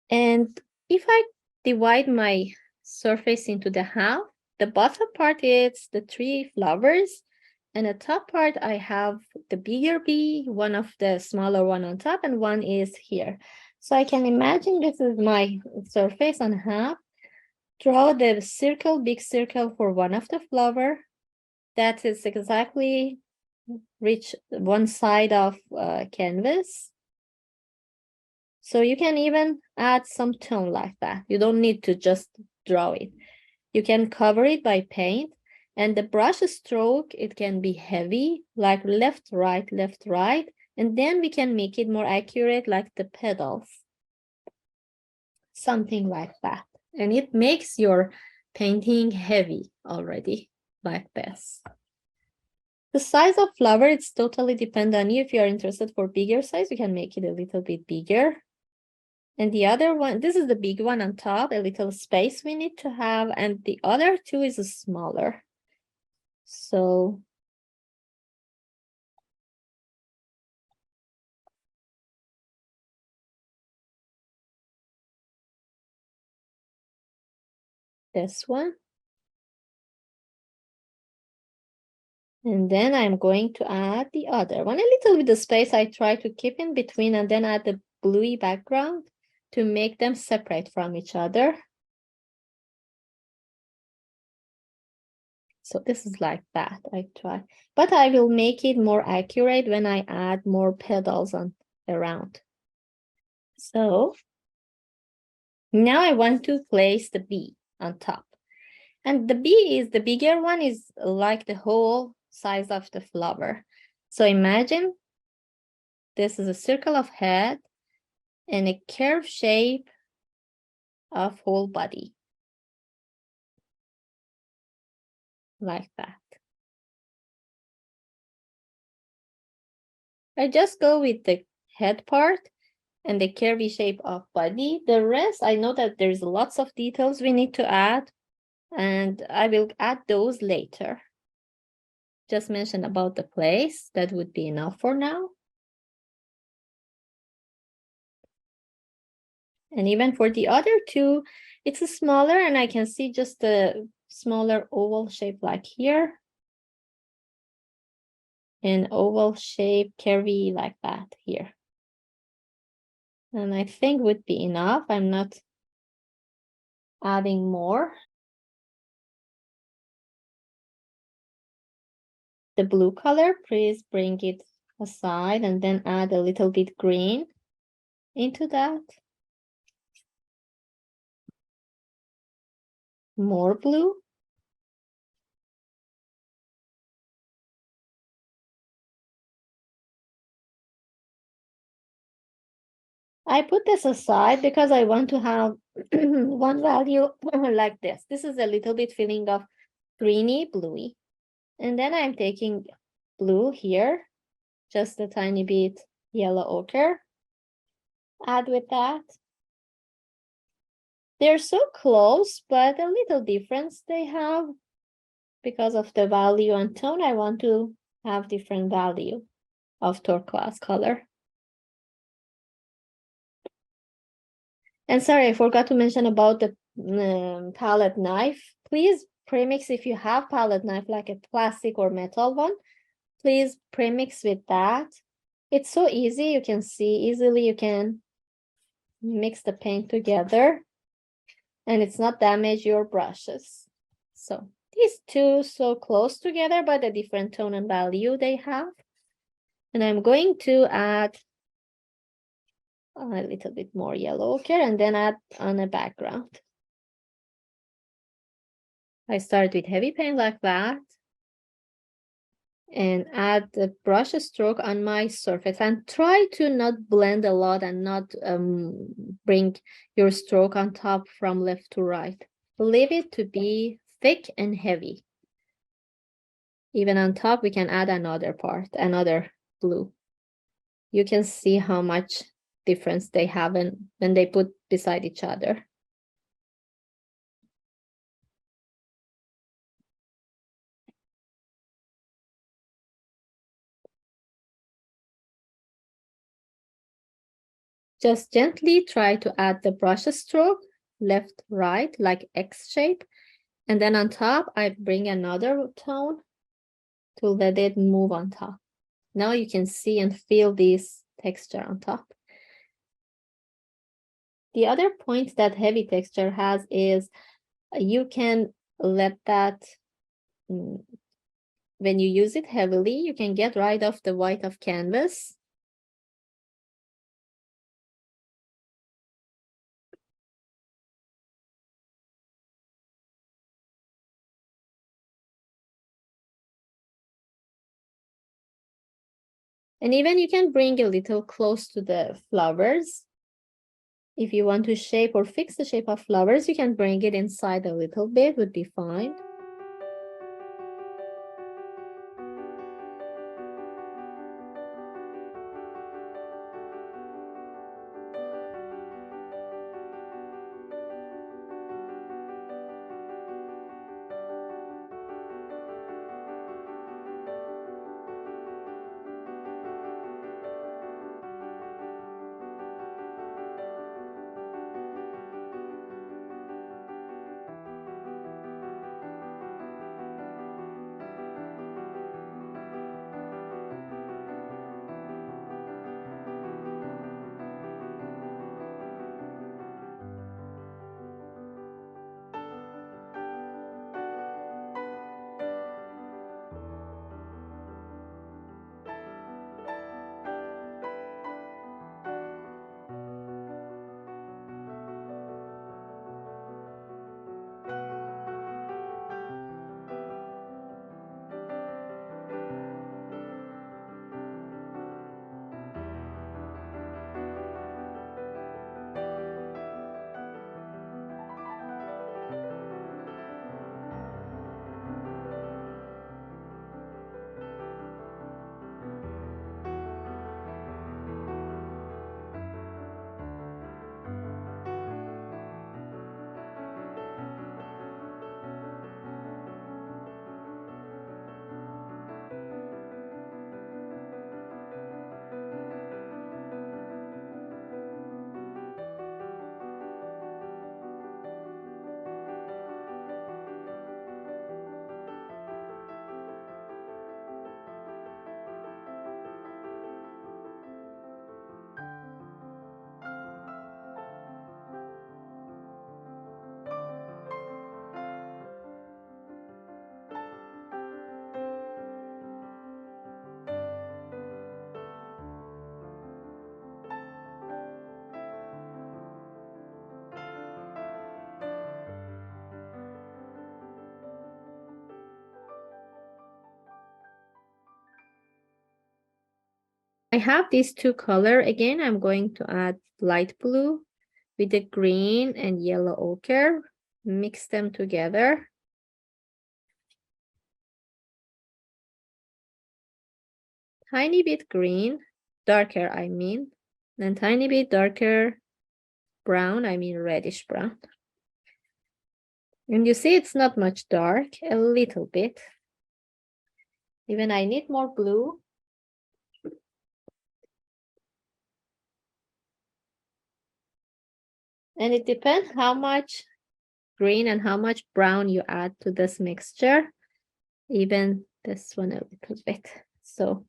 And if I divide my surface into the half, the bottom part is the 3 flowers, and the top part I have the bigger bee, one of the smaller one on top, and one is here. So I can imagine this is my surface on half. Draw the circle, big circle for one of the flower. That is exactly reach one side of canvas. So you can even add some tone like that. You don't need to just draw it. You can cover it by paint, and the brush stroke, it can be heavy, like left, right, and then we can make it more accurate like the petals. Something like that. And it makes your painting heavy already, like this. The size of flower, it's totally depend on you. If you're interested for bigger size, you can make it a little bit bigger. And the other one, this is the big one on top, a little space we need to have, and the other two is smaller. So this one. And then I'm going to add the other one. A little bit of space I try to keep in between, and then add the bluey background to make them separate from each other. So this is like that, I try. But I will make it more accurate when I add more petals on around. So now I want to place the bee on top. And the bee is the bigger one, is like the whole size of the flower. So imagine this is a circle of head and a curved shape of whole body. Like that. I just go with the head part and the curvy shape of body. The rest, I know that there's lots of details we need to add, and I will add those later. Just mention about the place, that would be enough for now. And even for the other two, it's a smaller, and I can see just a smaller oval shape like here. And oval shape curvy like that here. And I think would be enough. I'm not adding more. The blue color, please bring it aside and then add a little bit green into that. More blue. I put this aside because I want to have one value like this. This is a little bit feeling of greeny bluey. And then I'm taking blue here, just a tiny bit yellow ochre. Add with that. They're so close, but a little difference they have because of the value and tone. I want to have different value of turquoise color. And sorry, I forgot to mention about the palette knife. Please premix if you have palette knife, like a plastic or metal one. Please premix with that. It's so easy. You can see easily. You can mix the paint together, and it's not damage your brushes. So these two so close together, but a different tone and value they have. And I'm going to add a little bit more yellow ochre and then add on a background. I start with heavy paint like that and add the brush stroke on my surface, and try to not blend a lot and not bring your stroke on top from left to right. Leave it to be thick and heavy. Even on top, we can add another part, another blue. You can see how much difference they have when they put beside each other. Just gently try to add the brush stroke, left, right, like X shape. And then on top, I bring another tone to let it move on top. Now you can see and feel this texture on top. The other point that heavy texture has is you can let that, when you use it heavily, you can get rid of the white of canvas. And even you can bring a little close to the flowers. If you want to shape or fix the shape of flowers, you can bring it inside a little bit, would be fine. I have these two colors. Again, I'm going to add light blue with the green and yellow ochre. Mix them together. Tiny bit green, darker I mean, and tiny bit darker brown, I mean reddish brown. And you see it's not much dark, a little bit. Even I need more blue. And it depends how much green and how much brown you add to this mixture. Even this one a little bit. So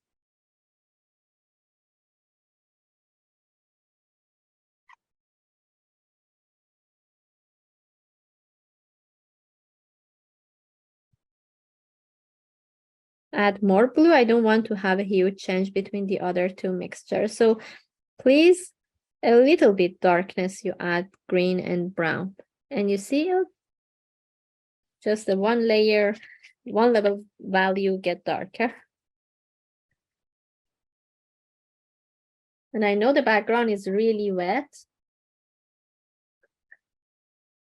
add more blue. I don't want to have a huge change between the other two mixtures. So please, a little bit darkness, you add green and brown. And you see just the one layer, one level value get darker. And I know the background is really wet.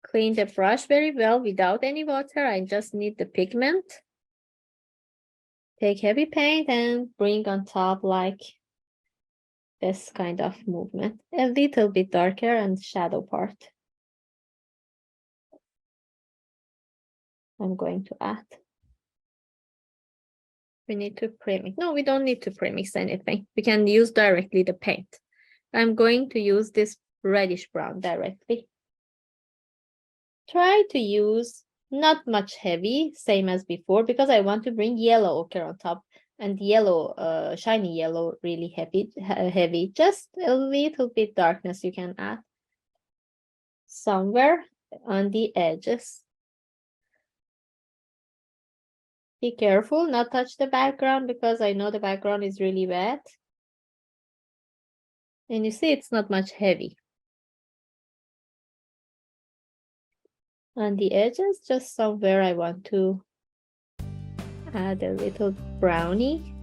Clean the brush very well without any water. I just need the pigment. Take heavy paint and bring on top like this kind of movement. A little bit darker and shadow part. I'm going to add. We need to premix. No, we don't need to premix anything. We can use directly the paint. I'm going to use this reddish brown directly. Try to use not much heavy, same as before, because I want to bring yellow ochre on top, and yellow, shiny yellow, really heavy. Just a little bit darkness you can add somewhere on the edges. Be careful, not touch the background, because I know the background is really wet. And you see it's not much heavy. On the edges, just somewhere I want to add a little brownie.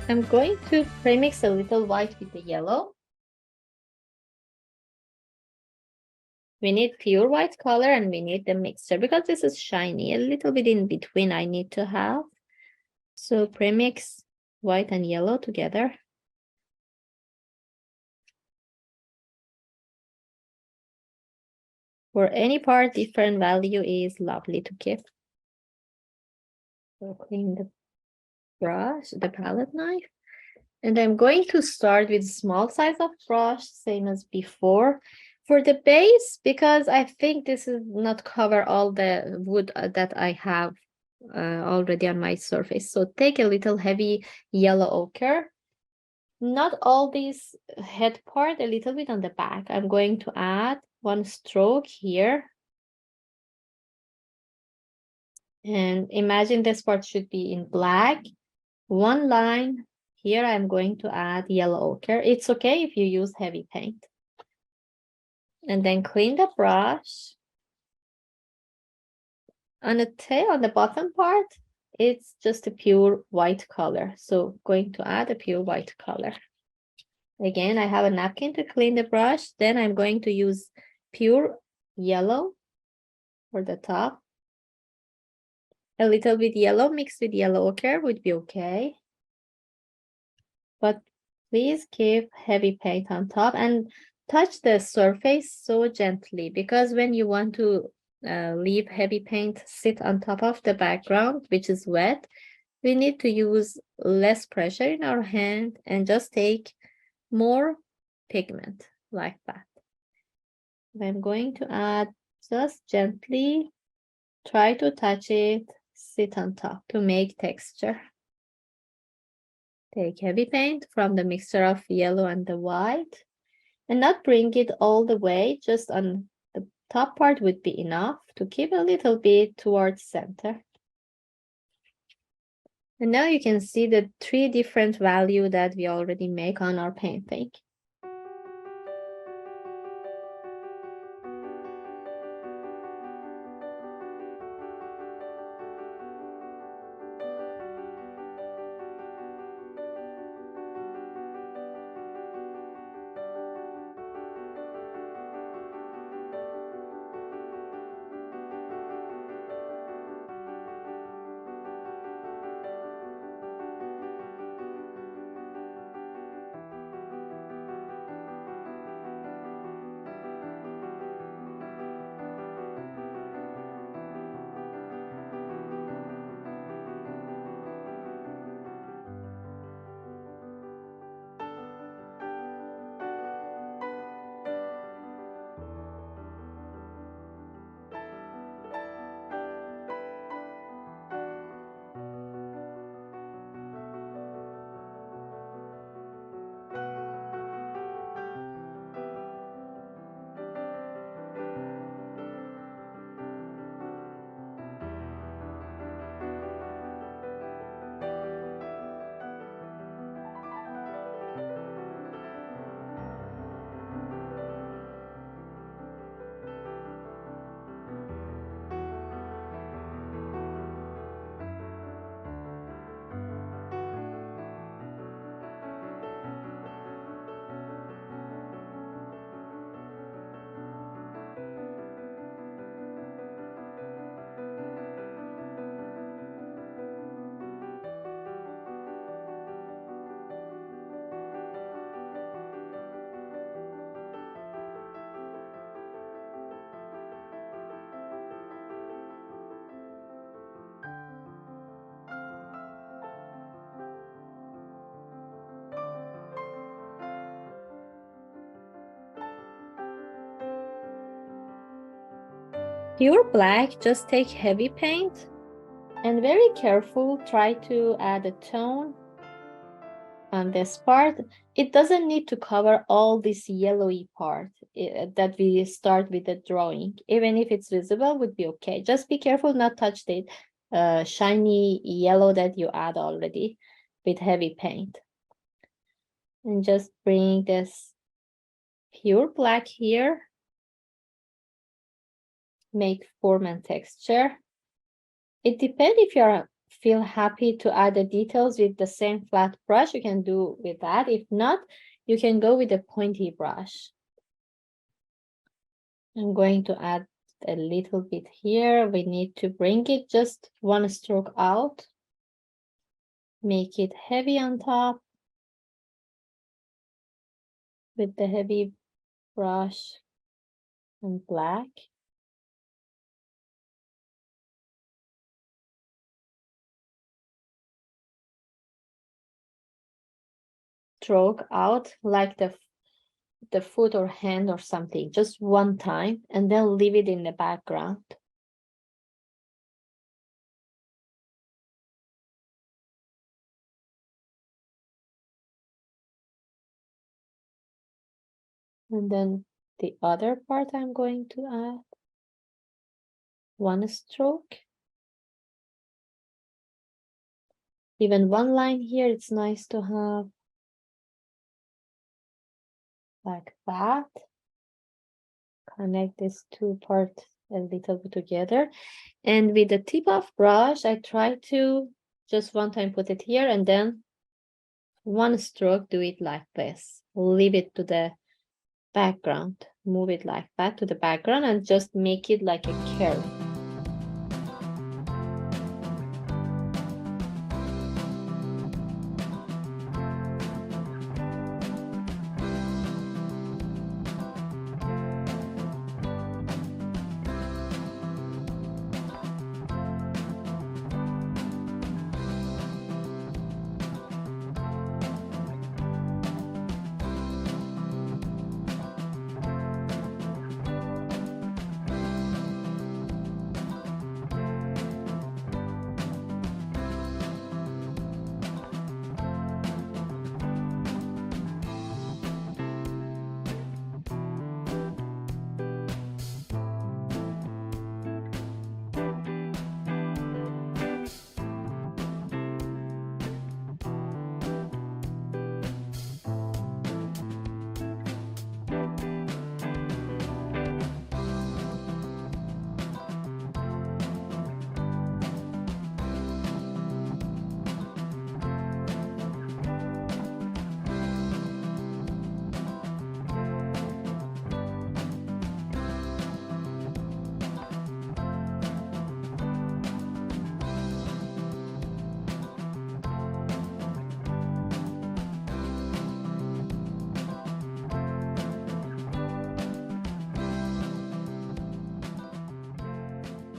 I'm going to premix a little white with the yellow. We need pure white color and we need the mixture because this is shiny. A little bit in between I need to have. So premix white and yellow together. For any part, different value is lovely to keep. So clean the brush, the palette knife. And I'm going to start with small size of brush, same as before. For the base, because I think this is not cover all the wood that I have already on my surface. So take a little heavy yellow ochre. Not all this head part, a little bit on the back. I'm going to add one stroke here. And imagine this part should be in black. One line. Here I'm going to add yellow ochre. It's okay if you use heavy paint. And then clean the brush. On the tail, on the bottom part, it's just a pure white color. So going to add a pure white color. Again, I have a napkin to clean the brush. Then I'm going to use pure yellow for the top. A little bit yellow mixed with yellow ochre would be okay. But please keep heavy paint on top and touch the surface so gently, because when you want to leave heavy paint sit on top of the background, which is wet, we need to use less pressure in our hand and just take more pigment like that. I'm going to add just gently, try to touch it, sit on top to make texture. Take heavy paint from the mixture of yellow and the white and not bring it all the way, just on the top part would be enough to keep a little bit towards center. And now you can see the 3 different values that we already make on our painting. pure black, just take heavy paint and very careful, try to add a tone on this part. It doesn't need to cover all this yellowy part that we start with the drawing. Even if it's visible would be okay. Just be careful not touch the shiny yellow that you add already with heavy paint. And just bring this pure black here. Make form and texture. It depends if you feel happy to add the details with the same flat brush, you can do with that. If not, you can go with a pointy brush. I'm going to add a little bit here. We need to bring it just one stroke out. Make it heavy on top with the heavy brush and black. Stroke out like the foot or hand or something, just one time, and then leave it in the background. And then the other part I'm going to add one stroke. Even one line here, it's nice to have like that. Connect these two parts a little bit together. And with the tip of brush, I try to just one time put it here and then one stroke, do it like this. Leave it to the background. Move it like that to the background and just make it like a curve.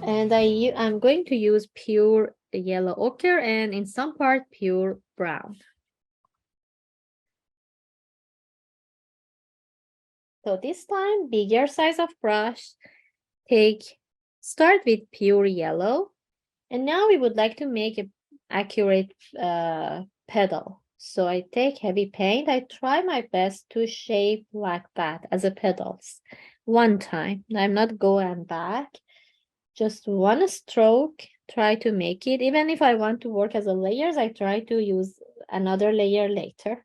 And I'm going to use pure yellow ochre and in some part pure brown. So this time, bigger size of brush, start with pure yellow. And now we would like to make an accurate petal. So I take heavy paint. I try my best to shape like that as a petals. One time, I'm not going back. Just one stroke, try to make it. Even if I want to work as a layers, I try to use another layer later.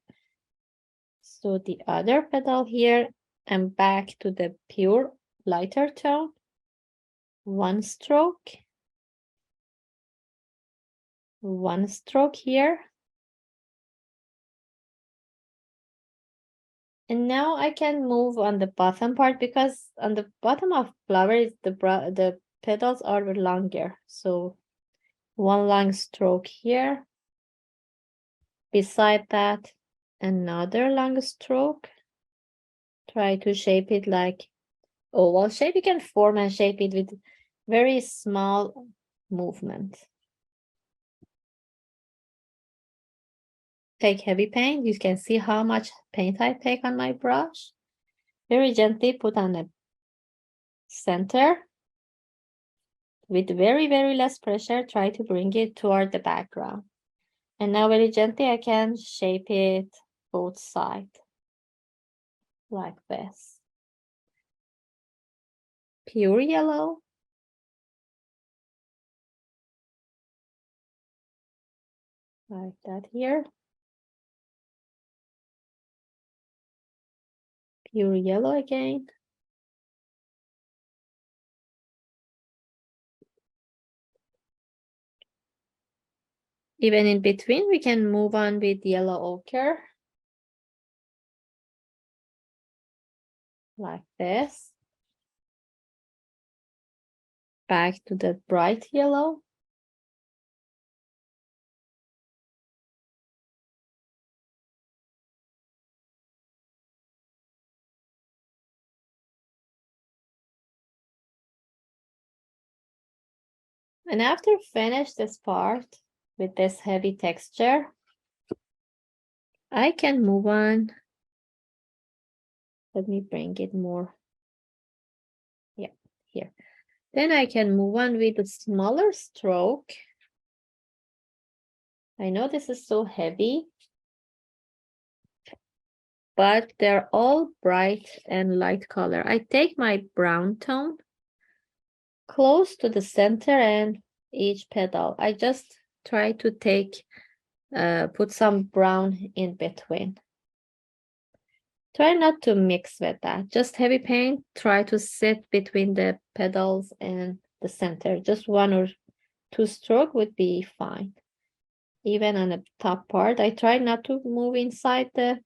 So the other petal here, I'm back to the pure lighter tone. One stroke. One stroke here. And now I can move on the bottom part because on the bottom of flowers, the petals are longer. So one long stroke here. Beside that, another long stroke. Try to shape it like oval shape. You can form and shape it with very small movement. Take heavy paint. You can see how much paint I take on my brush. Very gently put on the center. With very, very less pressure, try to bring it toward the background. And now very gently, I can shape it both sides, like this. Pure yellow. Like that here. Pure yellow again. Even in between, we can move on with yellow ochre. Like this. Back to the bright yellow. And after finish this part with this heavy texture, I can move on. Let me bring it more. Yeah, here. Then I can move on with a smaller stroke. I know this is so heavy, but they're all bright and light color. I take my brown tone close to the center and each petal. I just try to put some brown in between. Try not to mix with that. Just heavy paint, try to sit between the petals and the center. Just 1 or 2 strokes would be fine. Even on the top part, I try not to move inside the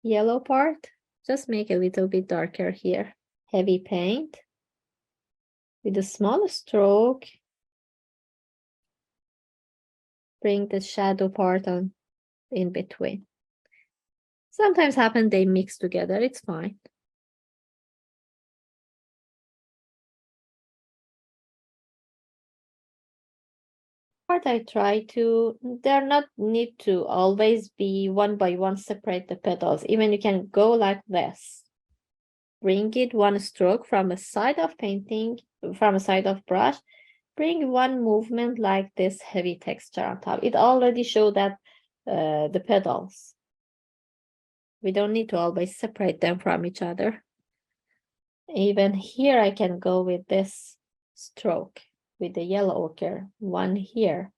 yellow part. Just make a little bit darker here. Heavy paint with a small stroke. Bring the shadow part on in between. Sometimes happen they mix together, it's fine. Part I try to, they're not need to always be one by one separate the petals. Even you can go like this. Bring it 1 stroke from a side of painting, from a side of brush. Bring 1 movement like this heavy texture on top. It already showed that the petals. We don't need to always separate them from each other. Even here I can go with this stroke with the yellow ochre, 1 here.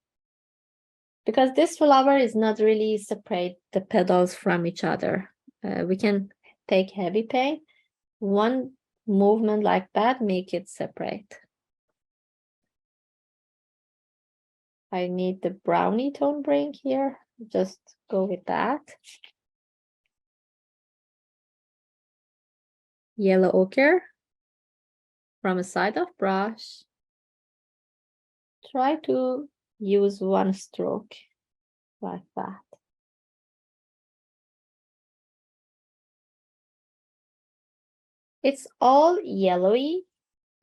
Because this flower is not really separate the petals from each other. We can take heavy paint, 1 movement like that, make it separate. I need the brownie tone bring here, just go with that. Yellow ochre from a side of brush. Try to use 1 stroke like that. It's all yellowy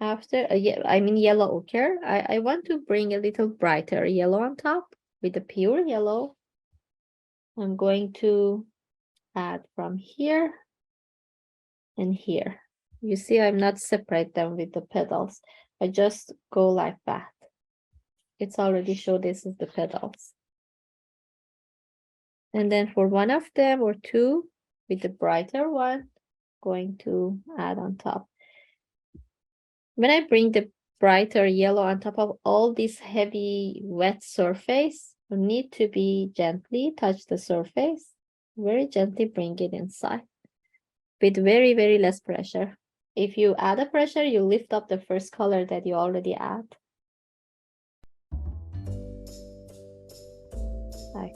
after, I mean yellow ochre. I want to bring a little brighter yellow on top with the pure yellow. I'm going to add from here and here. You see, I'm not separate them with the petals. I just go like that. It's already shown this is the petals. And then for 1 of them or 2 with the brighter one, going to add on top. When I bring the brighter yellow on top of all this heavy wet surface, you need to be gently touch the surface, very gently bring it inside with very, very less pressure. If you add a pressure, you lift up the first color that you already add. Like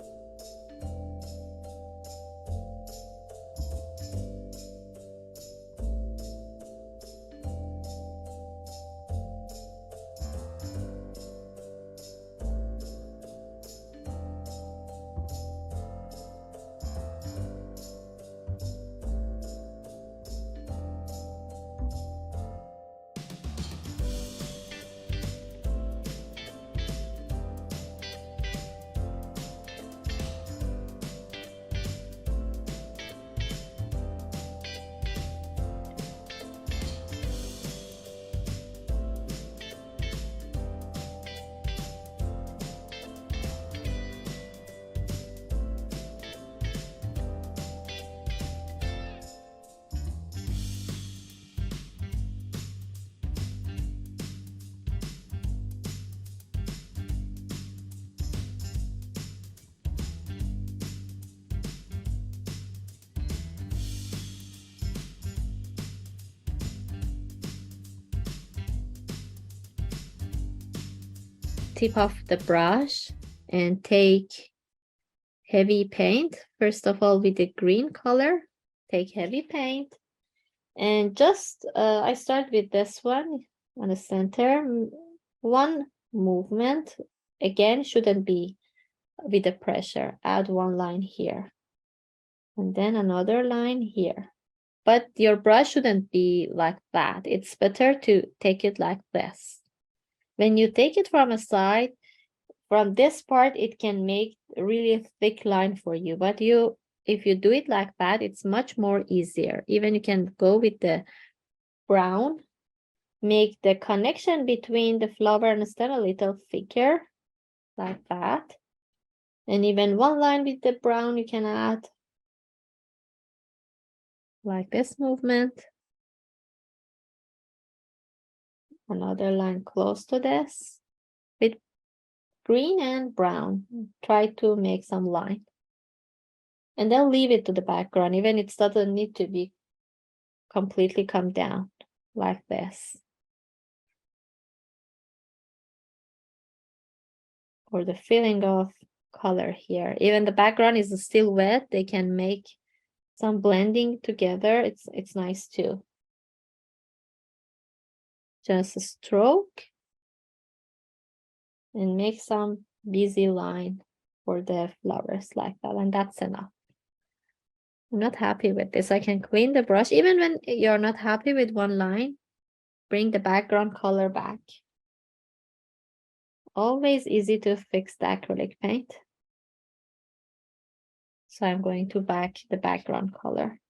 tip of the brush and take heavy paint. First of all, with the green color, take heavy paint. And just, I start with this one on the center. One movement, again, shouldn't be with the pressure. Add one line here. And then another line here. But your brush shouldn't be like that. It's better to take it like this. When you take it from a side, from this part, it can make really a thick line for you. But if you do it like that, it's much more easier. Even you can go with the brown, make the connection between the flower and the stem a little thicker, like that. And even one line with the brown you can add, like this movement. Another line close to this. With green and brown, try to make some line. And then leave it to the background, even it doesn't need to be completely come down, like this. Or the feeling of color here. Even the background is still wet, they can make some blending together. It's nice too. Just a stroke and make some busy line for the flowers like that, and that's enough. I'm not happy with this. I can clean the brush. Even when you're not happy with one line, bring the background color back. Always easy to fix the acrylic paint. So I'm going to back the background color.